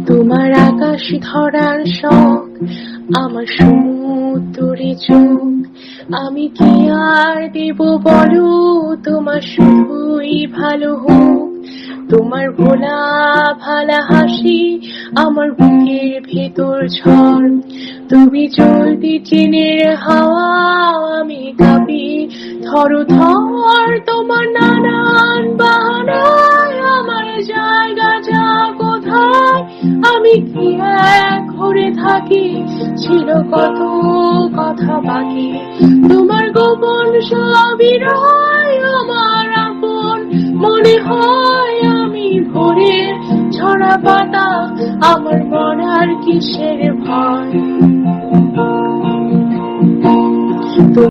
তোমার আকাশ ধরার শখ, আমার সমুদ্রে চোখ, আমি কি আর দেব বলো, তোমার শুধুই ভালো হোক। তোমার ভোলা ভালা হাসি আমার বুকের ভেতর ঝড়, তুমি চলতি ট্রেনের হাওয়া, আমি কাঁপি থর থর। তোমার নানান বাহানায় আমার জায়গা যা কোথায়, আমি কি এক ঘুরে থাকি, ছিল কত কথা বাকি। তোমার গোপন সবই রয় আমার আপন মনে হয়, আমি ভোরের ঝরা পাতা, আমার মরার কিসের ভয়।